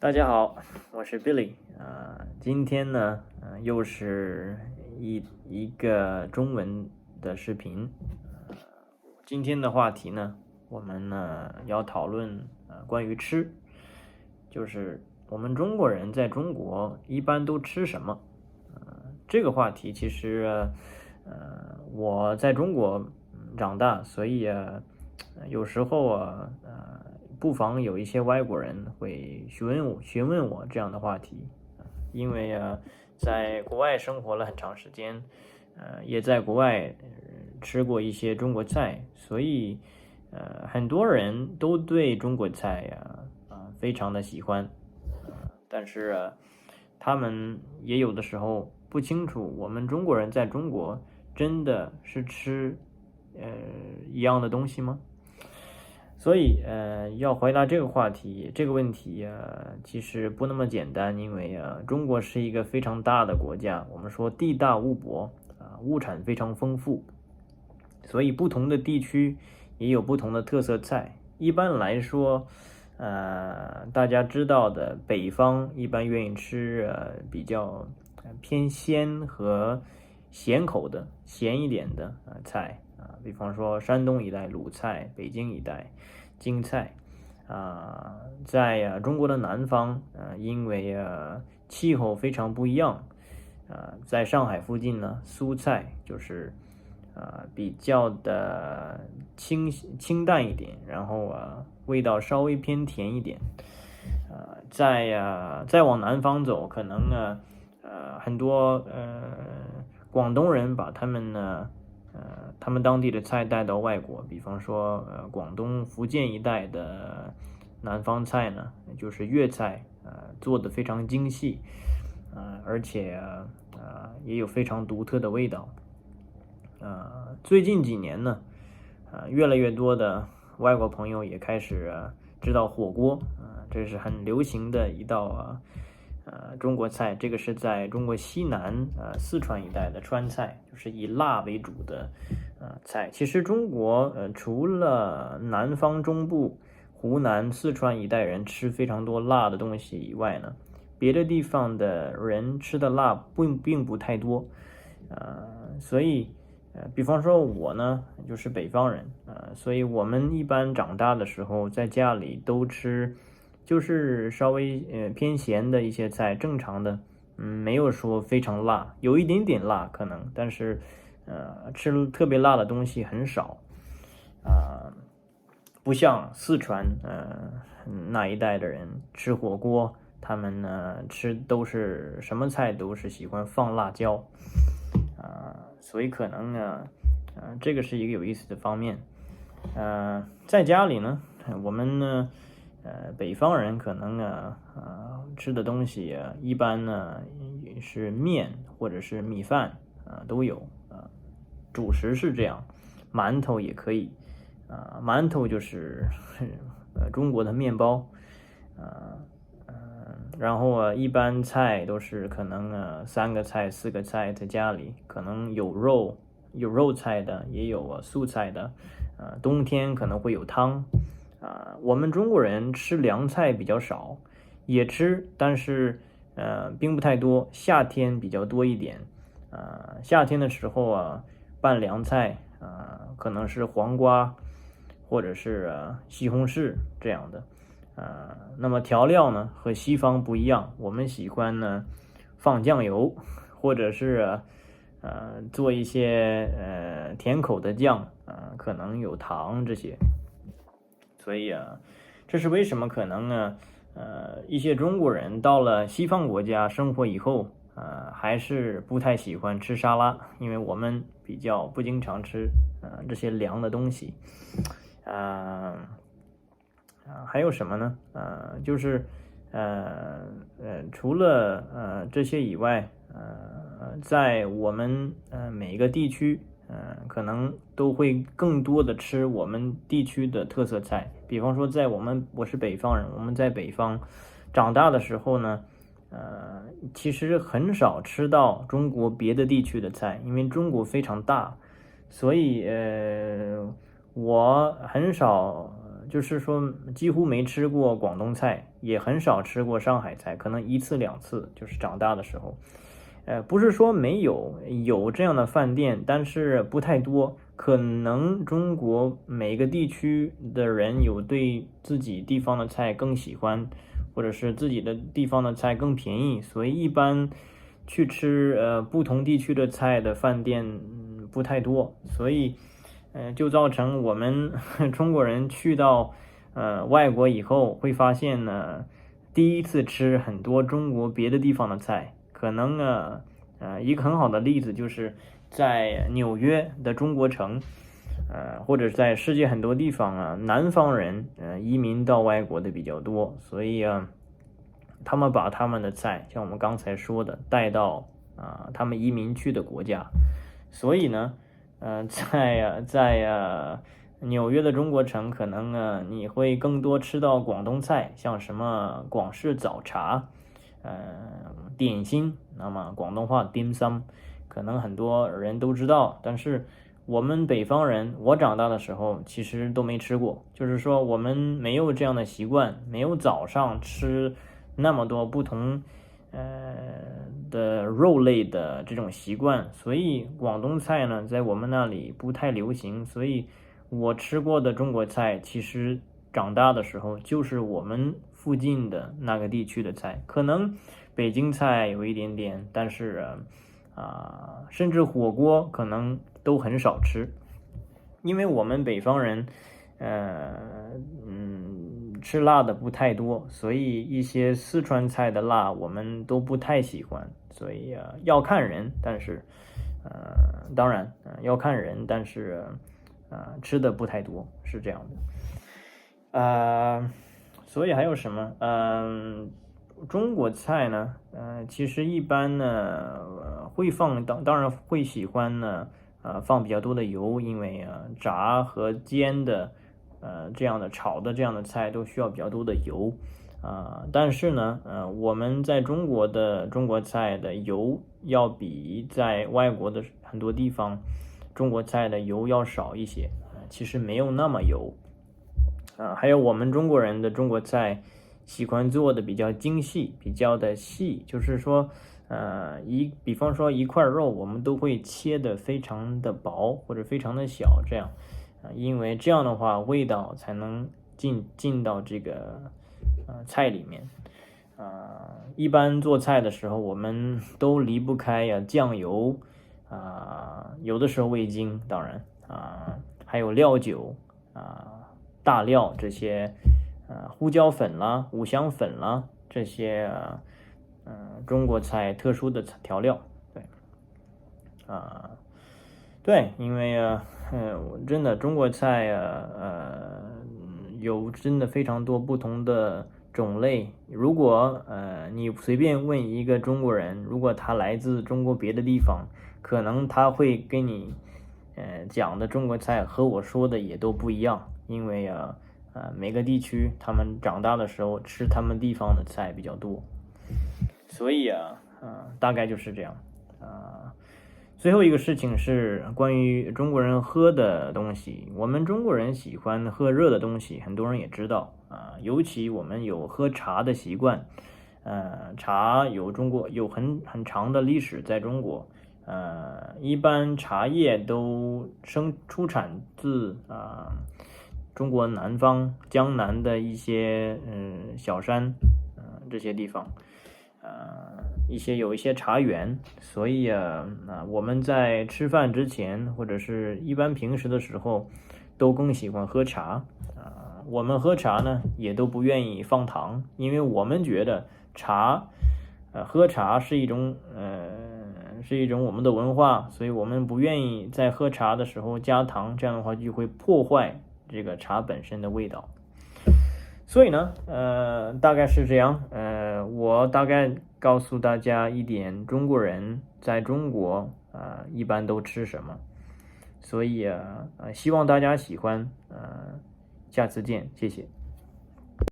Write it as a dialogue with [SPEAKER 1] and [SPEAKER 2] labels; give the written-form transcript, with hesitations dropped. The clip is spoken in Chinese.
[SPEAKER 1] 大家好，我是 Billy 今天呢，又是一个中文的视频。今天的话题呢，我们呢要讨论关于吃，就是我们中国人在中国一般都吃什么？这个话题其实我在中国长大，所以有时候不妨有一些外国人会询问我这样的话题，因为在国外生活了很长时间，也在国外吃过一些中国菜，所以很多人都对中国菜非常的喜欢，但是他们也有的时候不清楚我们中国人在中国真的是吃一样的东西吗？所以要回答这个问题其实不那么简单，因为中国是一个非常大的国家，我们说地大物博物产非常丰富，所以不同的地区也有不同的特色菜。一般来说大家知道的北方一般愿意吃比较偏鲜和咸口的咸一点的菜比方说山东一带鲁菜，北京一带京菜在中国的南方因为气候非常不一样在上海附近呢，苏菜就是比较的清淡一点，然后味道稍微偏甜一点。再往南方走，可能很多广东人把他们当地的菜带到外国，比方说广东、福建一带的南方菜呢，就是粤菜做的非常精细而且也有非常独特的味道。最近几年呢越来越多的外国朋友也开始知道火锅这是很流行的一道中国菜，这个是在中国西南四川一带的川菜，就是以辣为主的菜。其实中国除了南方中部湖南四川一带人吃非常多辣的东西以外呢，别的地方的人吃的辣并不太多所以比方说我呢就是北方人所以我们一般长大的时候在家里都吃就是稍微偏咸的一些菜，正常的没有说非常辣，有一点点辣可能，但是吃特别辣的东西很少不像四川那一带的人吃火锅，他们呢吃都是什么菜都是喜欢放辣椒所以可能呢这个是一个有意思的方面在家里呢我们呢北方人可能吃的东西一般呢是面或者是米饭都有主食是这样，馒头也可以馒头就是中国的面包然后一般菜都是可能3个菜4个菜在家里，可能有肉菜的，也有素菜的冬天可能会有汤我们中国人吃凉菜比较少，也吃，但是并不太多，夏天比较多一点夏天的时候拌凉菜可能是黄瓜或者是西红柿这样的那么调料呢和西方不一样，我们喜欢呢放酱油，或者是做一些甜口的酱可能有糖这些，所以这是为什么可能呢一些中国人到了西方国家生活以后还是不太喜欢吃沙拉，因为我们比较不经常吃这些凉的东西还有什么呢就是除了这些以外在我们每个地区可能都会更多的吃我们地区的特色菜，比方说我是北方人，我们在北方长大的时候呢其实很少吃到中国别的地区的菜，因为中国非常大，所以我很少就是说几乎没吃过广东菜也很少吃过上海菜，可能1次2次，就是长大的时候。不是说没有，有这样的饭店，但是不太多。可能中国每个地区的人有对自己地方的菜更喜欢，或者是自己的地方的菜更便宜，所以一般去吃不同地区的菜的饭店不太多，所以就造成我们中国人去到外国以后会发现呢，第一次吃很多中国别的地方的菜。可能一个很好的例子就是在纽约的中国城，或者在世界很多地方啊，南方人移民到外国的比较多，所以他们把他们的菜，像我们刚才说的，带到他们移民去的国家，所以呢，在纽约的中国城，可能你会更多吃到广东菜，像什么广式早茶。点心，那么广东话 dim sum， 可能很多人都知道，但是我们北方人，我长大的时候其实都没吃过，就是说我们没有这样的习惯，没有早上吃那么多不同的肉类的这种习惯，所以广东菜呢在我们那里不太流行，所以我吃过的中国菜其实长大的时候就是我们附近的那个地区的菜，可能北京菜有一点点，但是甚至火锅可能都很少吃，因为我们北方人吃辣的不太多，所以一些四川菜的辣我们都不太喜欢，所以要看人，但是当然要看人，但是吃的不太多，是这样的。所以还有什么？中国菜呢？其实一般呢，会放当然会喜欢呢，放比较多的油，因为炸和煎的，这样的炒的这样的菜都需要比较多的油，但是呢，我们在中国的中国菜的油要比在外国的很多地方中国菜的油要少一些，其实没有那么油。还有我们中国人的中国菜喜欢做的比较精细，比较的细，就是说比方说一块肉我们都会切的非常的薄或者非常的小，这样因为这样的话味道才能进到这个菜里面。一般做菜的时候我们都离不开酱油，有的时候味精，当然还有料酒大料这些胡椒粉啦、五香粉啦这些中国菜特殊的调料，对，因为真的中国菜有真的非常多不同的种类。如果你随便问一个中国人，如果他来自中国别的地方，可能他会跟你讲的中国菜和我说的也都不一样，因为每个地区他们长大的时候吃他们地方的菜比较多，所以大概就是这样。最后一个事情是关于中国人喝的东西，我们中国人喜欢喝热的东西，很多人也知道尤其我们有喝茶的习惯，茶中国有很长的历史在中国，一般茶叶都出产自中国南方江南的一些小山这些地方，有一些茶园，所以我们在吃饭之前或者是一般平时的时候都更喜欢喝茶。我们喝茶呢也都不愿意放糖，因为我们觉得喝茶是一种我们的文化，所以我们不愿意在喝茶的时候加糖，这样的话就会破坏这个茶本身的味道。所以呢大概是这样，我大概告诉大家一点中国人在中国一般都吃什么，所以希望大家喜欢，下次见，谢谢。